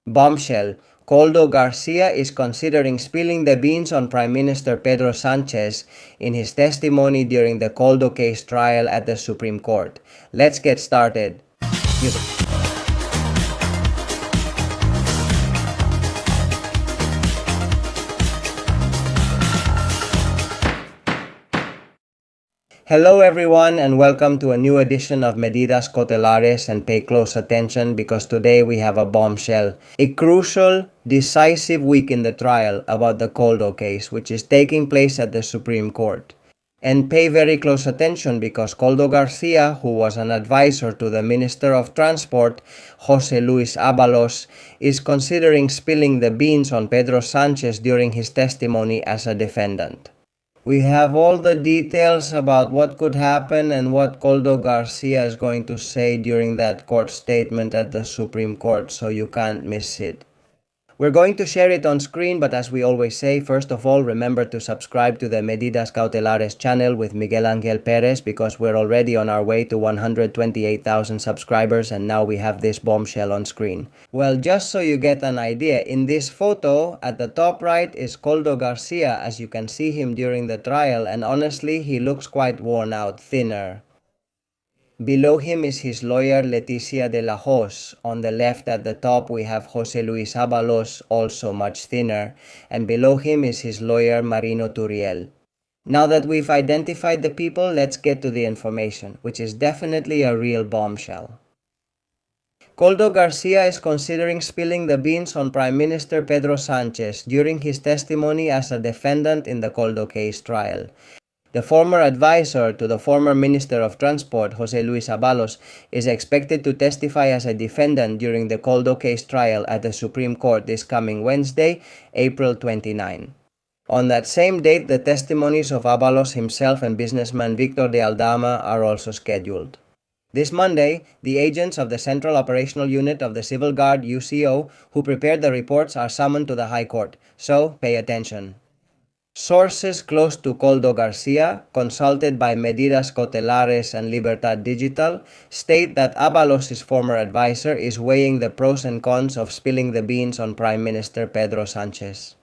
Bombshell. Koldo Garcia is considering spilling the beans on Prime Minister Pedro Sánchez in his testimony during the Koldo case trial at the Supreme Court. Let's get started. Hello everyone and welcome to a new edition of Medidas Cautelares, and pay close attention because today we have a bombshell. A crucial, decisive week in the trial about the Koldo case, which is taking place at the Supreme Court. And pay very close attention because Koldo Garcia, who was an advisor to the Minister of Transport, José Luis Ábalos, is considering spilling the beans on Pedro Sánchez during his testimony as a defendant. We have all the details about what could happen and what Koldo Garcia is going to say during that court statement at the Supreme Court, so you can't miss it. We're going to share it on screen, but as we always say, first of all, remember to subscribe to the Medidas Cautelares channel with Miguel Ángel Pérez because we're already on our way to 128,000 subscribers and now we have this bombshell on screen. Well, just so you get an idea, in this photo, at the top right is Koldo Garcia as you can see him during the trial, and honestly, he looks quite worn out, thinner. Below him is his lawyer Leticia de la Hoz. On the left at the top we have José Luis Ábalos, also much thinner, and below him is his lawyer Marino Turiel. Now that we've identified the people, let's get to the information, which is definitely a real bombshell. Koldo Garcia is considering spilling the beans on Prime Minister Pedro Sánchez during his testimony as a defendant in the Koldo case trial. The former advisor to the former Minister of Transport, José Luis Ábalos, is expected to testify as a defendant during the Koldo case trial at the Supreme Court this coming Wednesday, April 29. On that same date, the testimonies of Ábalos himself and businessman Victor de Aldama are also scheduled. This Monday, the agents of the Central Operational Unit of the Civil Guard UCO who prepared the reports are summoned to the High Court, so pay attention. Sources close to Koldo Garcia, consulted by Medidas Cautelares and Libertad Digital, state that Ábalos' former advisor is weighing the pros and cons of spilling the beans on Prime Minister Pedro Sánchez.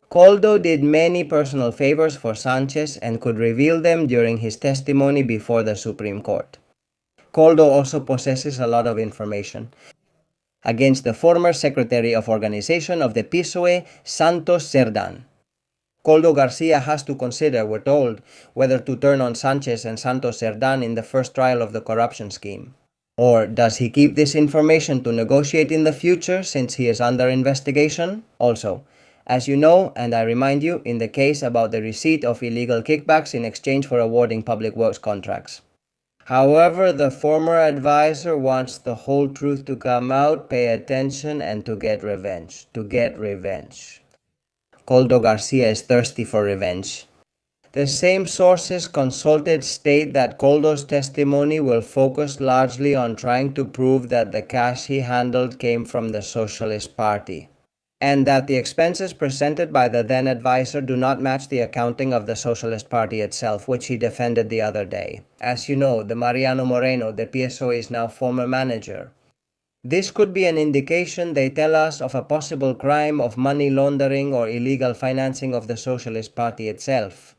Koldo did many personal favors for Sánchez and could reveal them during his testimony before the Supreme Court. Koldo also possesses a lot of information against the former Secretary of Organization of the PSOE, Santos Cerdán. Koldo Garcia has to consider, we're told, whether to turn on Sánchez and Santos Cerdán in the first trial of the corruption scheme. Or does he keep this information to negotiate in the future since he is under investigation? Also, as you know, and I remind you, in the case about the receipt of illegal kickbacks in exchange for awarding public works contracts. However, the former advisor wants the whole truth to come out, pay attention, and to get revenge. Koldo Garcia is thirsty for revenge. The same sources consulted state that Koldo's testimony will focus largely on trying to prove that the cash he handled came from the Socialist Party, and that the expenses presented by the then advisor do not match the accounting of the Socialist Party itself, which he defended the other day. As you know, the Mariano Moreno, the PSOE's now former manager. This could be an indication, they tell us, of a possible crime of money laundering or illegal financing of the Socialist Party itself.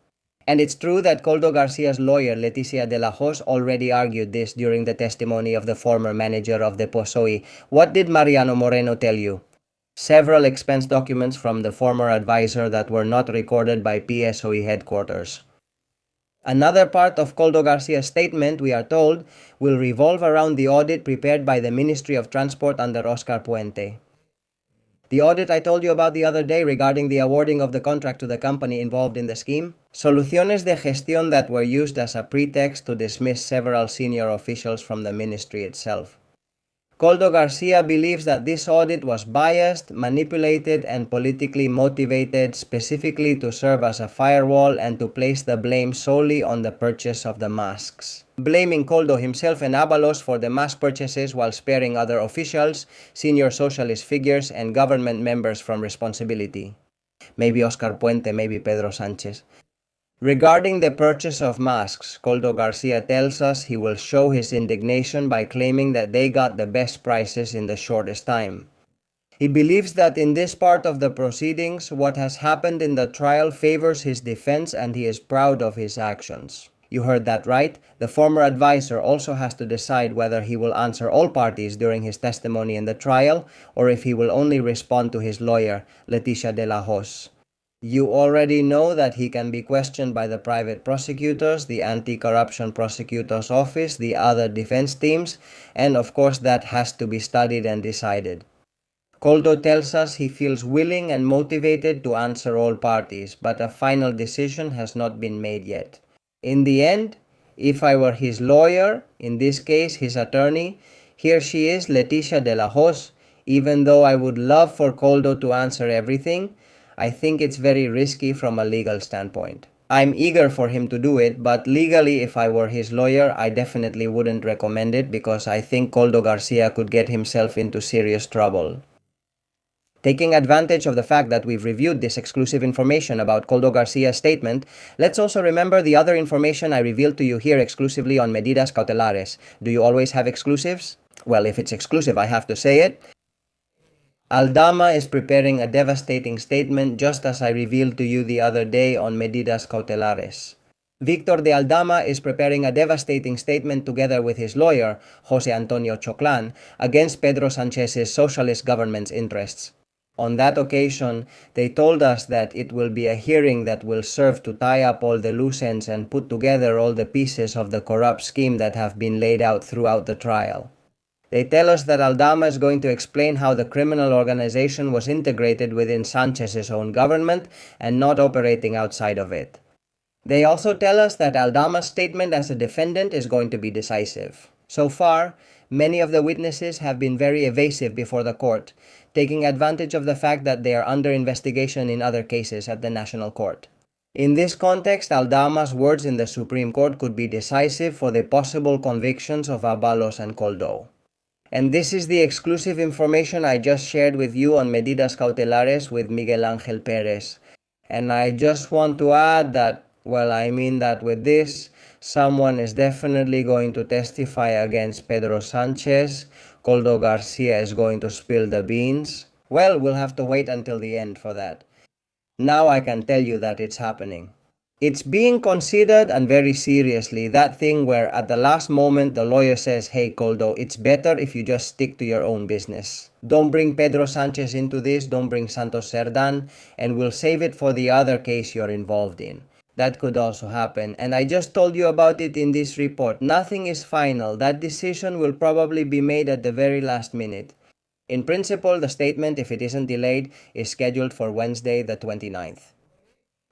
And it's true that Koldo Garcia's lawyer, Leticia de la Hoz, already argued this during the testimony of the former manager of the PSOE. What did Mariano Moreno tell you? Several expense documents from the former advisor that were not recorded by PSOE headquarters. Another part of Koldo Garcia's statement, we are told, will revolve around the audit prepared by the Ministry of Transport under Oscar Puente. The audit I told you about the other day regarding the awarding of the contract to the company involved in the scheme? Soluciones de gestión that were used as a pretext to dismiss several senior officials from the ministry itself. Koldo Garcia believes that this audit was biased, manipulated, and politically motivated specifically to serve as a firewall and to place the blame solely on the purchase of the masks. Blaming Koldo himself and Ábalos for the mask purchases while sparing other officials, senior socialist figures, and government members from responsibility. Maybe Oscar Puente, maybe Pedro Sánchez. Regarding the purchase of masks, Koldo Garcia tells us he will show his indignation by claiming that they got the best prices in the shortest time. He believes that in this part of the proceedings, what has happened in the trial favors his defense and he is proud of his actions. You heard that right. The former advisor also has to decide whether he will answer all parties during his testimony in the trial or if he will only respond to his lawyer, Leticia de la Hoz. You already know that he can be questioned by the private prosecutors, the anti-corruption prosecutor's office, the other defense teams, and of course that has to be studied and decided. Koldo tells us he feels willing and motivated to answer all parties, but a final decision has not been made yet. In the end, if I were his lawyer, in this case his attorney, here she is, Leticia de la Hoz. Even though I would love for Koldo to answer everything, I think it's very risky from a legal standpoint. I'm eager for him to do it, but legally, if I were his lawyer, I definitely wouldn't recommend it because I think Koldo Garcia could get himself into serious trouble. Taking advantage of the fact that we've reviewed this exclusive information about Koldo Garcia's statement, let's also remember the other information I revealed to you here exclusively on Medidas Cautelares. Do you always have exclusives? Well, if it's exclusive, I have to say it. Aldama is preparing a devastating statement just as I revealed to you the other day on Medidas Cautelares. Victor de Aldama is preparing a devastating statement together with his lawyer, Jose Antonio Choclan, against Pedro Sanchez's socialist government's interests. On that occasion, they told us that it will be a hearing that will serve to tie up all the loose ends and put together all the pieces of the corrupt scheme that have been laid out throughout the trial. They tell us that Aldama is going to explain how the criminal organization was integrated within Sanchez's own government and not operating outside of it. They also tell us that Aldama's statement as a defendant is going to be decisive. So far, many of the witnesses have been very evasive before the court, taking advantage of the fact that they are under investigation in other cases at the National Court. In this context, Aldama's words in the Supreme Court could be decisive for the possible convictions of Abalos and Koldo. And this is the exclusive information I just shared with you on Medidas Cautelares with Miguel Ángel Pérez. And I just want to add that, that with this, someone is definitely going to testify against Pedro Sánchez. Koldo Garcia is going to spill the beans. Well, we'll have to wait until the end for that. Now I can tell you that it's happening. It's being considered and very seriously, that thing where at the last moment the lawyer says, hey Koldo, it's better if you just stick to your own business. Don't bring Pedro Sánchez into this, don't bring Santos Cerdán, and we'll save it for the other case you're involved in. That could also happen, and I just told you about it in this report. Nothing is final. That decision will probably be made at the very last minute. In principle, the statement, if it isn't delayed, is scheduled for Wednesday the 29th.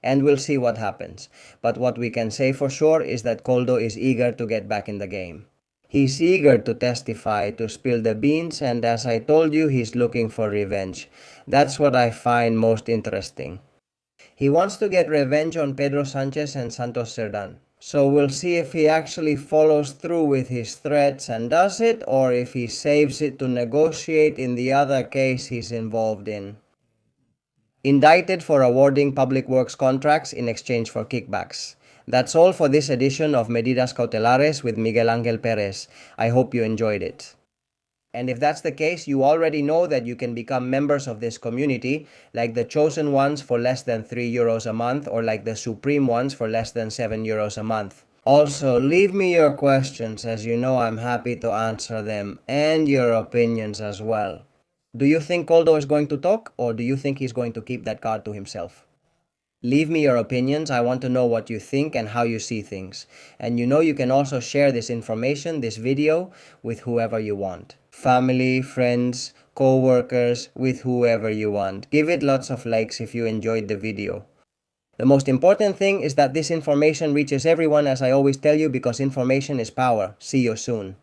And we'll see what happens. But what we can say for sure is that Koldo is eager to get back in the game. He's eager to testify, to spill the beans, and as I told you, he's looking for revenge. That's what I find most interesting. He wants to get revenge on Pedro Sánchez and Santos Cerdán. So we'll see if he actually follows through with his threats and does it, or if he saves it to negotiate in the other case he's involved in. Indicted for awarding public works contracts in exchange for kickbacks. That's all for this edition of Medidas Cautelares with Miguel Ángel Pérez. I hope you enjoyed it. And if that's the case, you already know that you can become members of this community, like the chosen ones for less than €3 a month, or like the supreme ones for less than €7 a month. Also, leave me your questions, as you know I'm happy to answer them, and your opinions as well. Do you think Koldo is going to talk, or do you think he's going to keep that card to himself? Leave me your opinions. I want to know what you think and how you see things. And you know you can also share this information, this video, with whoever you want. Family, friends, co-workers, with whoever you want. Give it lots of likes if you enjoyed the video. The most important thing is that this information reaches everyone, as I always tell you, because information is power. See you soon.